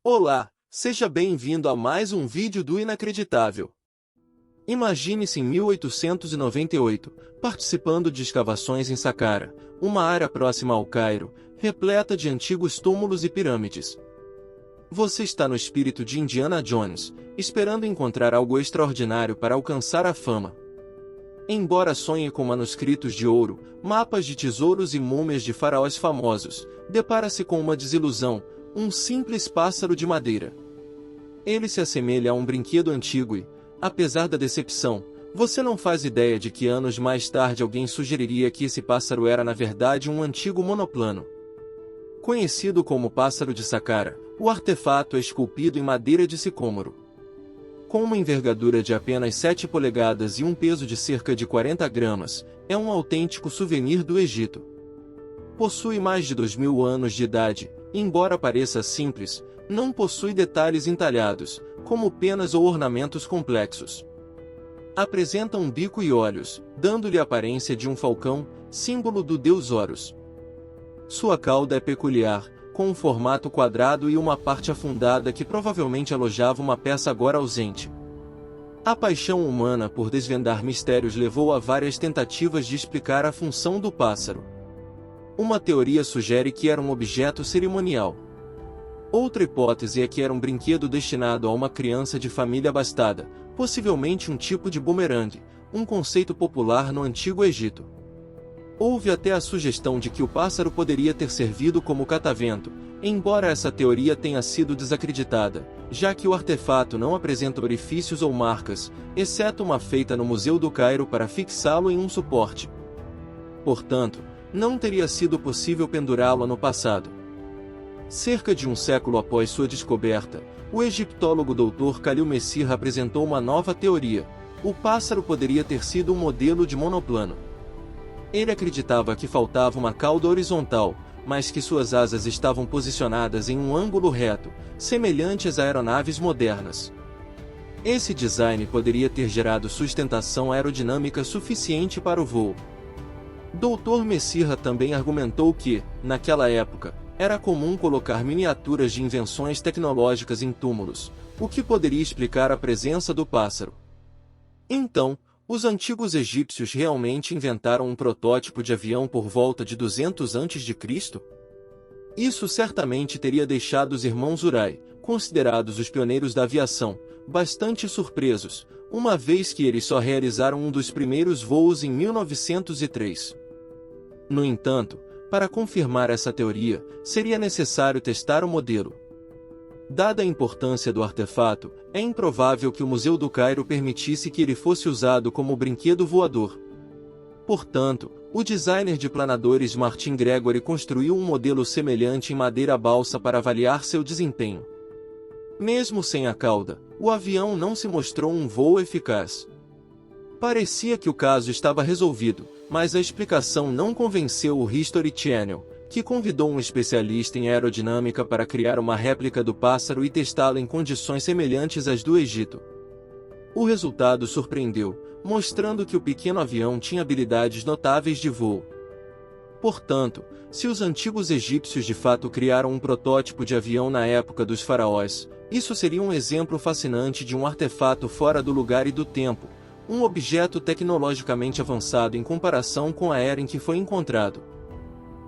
Olá, seja bem-vindo a mais um vídeo do Inacreditável. Imagine-se em 1898, participando de escavações em Saqqara, uma área próxima ao Cairo, repleta de antigos túmulos e pirâmides. Você está no espírito de Indiana Jones, esperando encontrar algo extraordinário para alcançar a fama. Embora sonhe com manuscritos de ouro, mapas de tesouros e múmias de faraós famosos, depara-se com uma desilusão: um simples pássaro de madeira. Ele se assemelha a um brinquedo antigo e, apesar da decepção, você não faz ideia de que anos mais tarde alguém sugeriria que esse pássaro era na verdade um antigo monoplano. Conhecido como pássaro de Saqqara, o artefato é esculpido em madeira de sicômoro. Com uma envergadura de apenas 7 polegadas e um peso de cerca de 40 gramas, é um autêntico souvenir do Egito. Possui mais de 2000 anos de idade, e embora pareça simples, não possui detalhes entalhados, como penas ou ornamentos complexos. Apresenta um bico e olhos, dando-lhe a aparência de um falcão, símbolo do deus Horus. Sua cauda é peculiar, com um formato quadrado e uma parte afundada que provavelmente alojava uma peça agora ausente. A paixão humana por desvendar mistérios levou a várias tentativas de explicar a função do pássaro. Uma teoria sugere que era um objeto cerimonial. Outra hipótese é que era um brinquedo destinado a uma criança de família abastada, possivelmente um tipo de bumerangue, um conceito popular no Antigo Egito. Houve até a sugestão de que o pássaro poderia ter servido como catavento, embora essa teoria tenha sido desacreditada, já que o artefato não apresenta orifícios ou marcas, exceto uma feita no Museu do Cairo para fixá-lo em um suporte. Portanto, não teria sido possível pendurá-lo no passado. Cerca de um século após sua descoberta, o egiptólogo Dr. Khalil Messir apresentou uma nova teoria: o pássaro poderia ter sido um modelo de monoplano. Ele acreditava que faltava uma cauda horizontal, mas que suas asas estavam posicionadas em um ângulo reto, semelhante às aeronaves modernas. Esse design poderia ter gerado sustentação aerodinâmica suficiente para o voo. Dr. Messir também argumentou que, naquela época, era comum colocar miniaturas de invenções tecnológicas em túmulos, o que poderia explicar a presença do pássaro. Então, os antigos egípcios realmente inventaram um protótipo de avião por volta de 200 a.C.? Isso certamente teria deixado os irmãos Wright, considerados os pioneiros da aviação, bastante surpresos, uma vez que eles só realizaram um dos primeiros voos em 1903. No entanto, para confirmar essa teoria, seria necessário testar o modelo. Dada a importância do artefato, é improvável que o Museu do Cairo permitisse que ele fosse usado como brinquedo voador. Portanto, o designer de planadores Martin Gregory construiu um modelo semelhante em madeira balsa para avaliar seu desempenho. Mesmo sem a cauda, o avião não se mostrou um voo eficaz. Parecia que o caso estava resolvido, mas a explicação não convenceu o History Channel, que convidou um especialista em aerodinâmica para criar uma réplica do pássaro e testá-la em condições semelhantes às do Egito. O resultado surpreendeu, mostrando que o pequeno avião tinha habilidades notáveis de voo. Portanto, se os antigos egípcios de fato criaram um protótipo de avião na época dos faraós, isso seria um exemplo fascinante de um artefato fora do lugar e do tempo, um objeto tecnologicamente avançado em comparação com a era em que foi encontrado.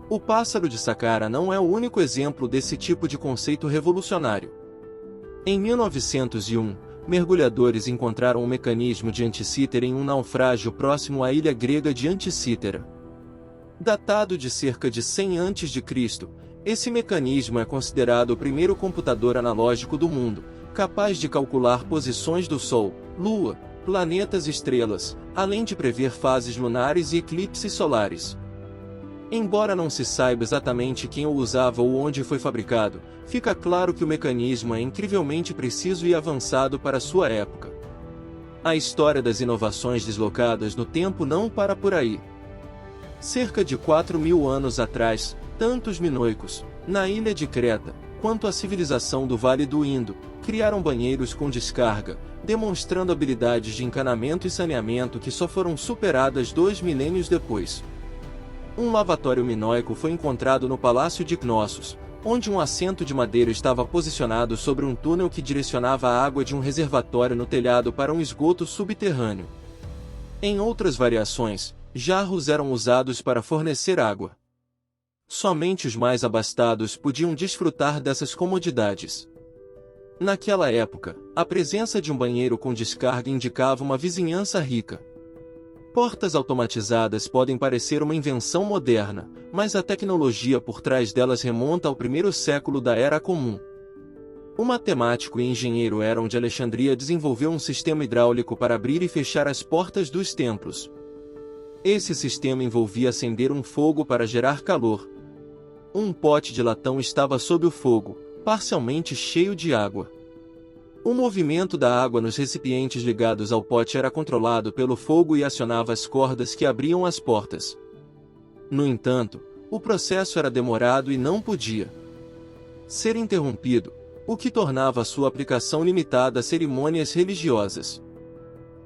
O pássaro de Saqqara não é o único exemplo desse tipo de conceito revolucionário. Em 1901, mergulhadores encontraram um mecanismo de Anticítera em um naufrágio próximo à ilha grega de Anticítera. Datado de cerca de 100 a.C., esse mecanismo é considerado o primeiro computador analógico do mundo, capaz de calcular posições do Sol, Lua, planetas e estrelas, além de prever fases lunares e eclipses solares. Embora não se saiba exatamente quem o usava ou onde foi fabricado, fica claro que o mecanismo é incrivelmente preciso e avançado para sua época. A história das inovações deslocadas no tempo não para por aí. Cerca de 4.000 anos atrás, tanto os minoicos, na ilha de Creta, quanto a civilização do Vale do Indo, criaram banheiros com descarga, demonstrando habilidades de encanamento e saneamento que só foram superadas 2 milênios depois. Um lavatório minoico foi encontrado no Palácio de Cnossos, onde um assento de madeira estava posicionado sobre um túnel que direcionava a água de um reservatório no telhado para um esgoto subterrâneo. Em outras variações, jarros eram usados para fornecer água. Somente os mais abastados podiam desfrutar dessas comodidades. Naquela época, a presença de um banheiro com descarga indicava uma vizinhança rica. Portas automatizadas podem parecer uma invenção moderna, mas a tecnologia por trás delas remonta ao primeiro século da Era Comum. O matemático e engenheiro Herón de Alexandria desenvolveu um sistema hidráulico para abrir e fechar as portas dos templos. Esse sistema envolvia acender um fogo para gerar calor. Um pote de latão estava sob o fogo, parcialmente cheio de água. O movimento da água nos recipientes ligados ao pote era controlado pelo fogo e acionava as cordas que abriam as portas. No entanto, o processo era demorado e não podia ser interrompido, o que tornava sua aplicação limitada a cerimônias religiosas.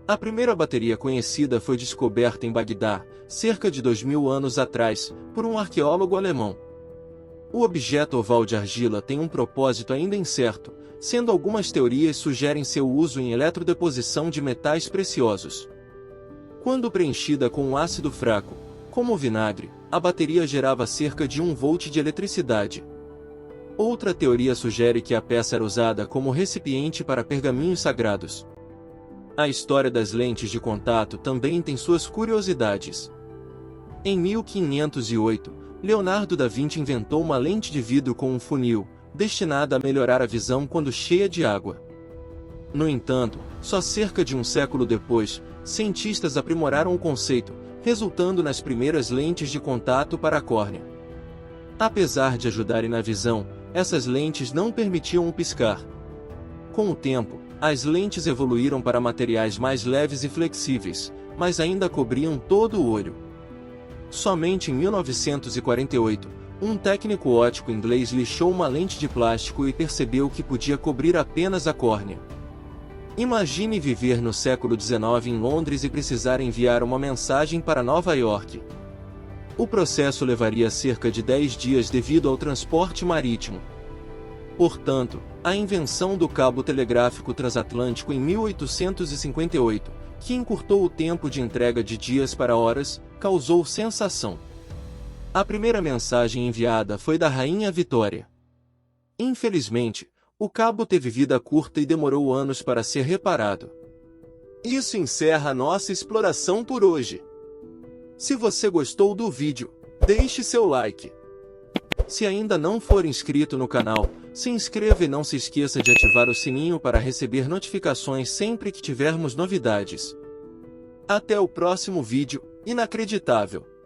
A primeira bateria conhecida foi descoberta em Bagdá, cerca de 2000 anos atrás, por um arqueólogo alemão. O objeto oval de argila tem um propósito ainda incerto, sendo algumas teorias sugerem seu uso em eletrodeposição de metais preciosos. Quando preenchida com um ácido fraco, como o vinagre, a bateria gerava cerca de 1 volt de eletricidade. Outra teoria sugere que a peça era usada como recipiente para pergaminhos sagrados. A história das lentes de contato também tem suas curiosidades. Em 1508, Leonardo da Vinci inventou uma lente de vidro com um funil, destinada a melhorar a visão quando cheia de água. No entanto, só cerca de um século depois, cientistas aprimoraram o conceito, resultando nas primeiras lentes de contato para a córnea. Apesar de ajudarem na visão, essas lentes não permitiam o piscar. Com o tempo, as lentes evoluíram para materiais mais leves e flexíveis, mas ainda cobriam todo o olho. Somente em 1948, um técnico óptico inglês lixou uma lente de plástico e percebeu que podia cobrir apenas a córnea. Imagine viver no século XIX em Londres e precisar enviar uma mensagem para Nova York. O processo levaria cerca de 10 dias devido ao transporte marítimo. Portanto, a invenção do cabo telegráfico transatlântico em 1858, que encurtou o tempo de entrega de dias para horas, causou sensação. A primeira mensagem enviada foi da Rainha Vitória. Infelizmente, o cabo teve vida curta e demorou anos para ser reparado. Isso encerra nossa exploração por hoje. Se você gostou do vídeo, deixe seu like. Se ainda não for inscrito no canal, se inscreva e não se esqueça de ativar o sininho para receber notificações sempre que tivermos novidades. Até o próximo vídeo, inacreditável!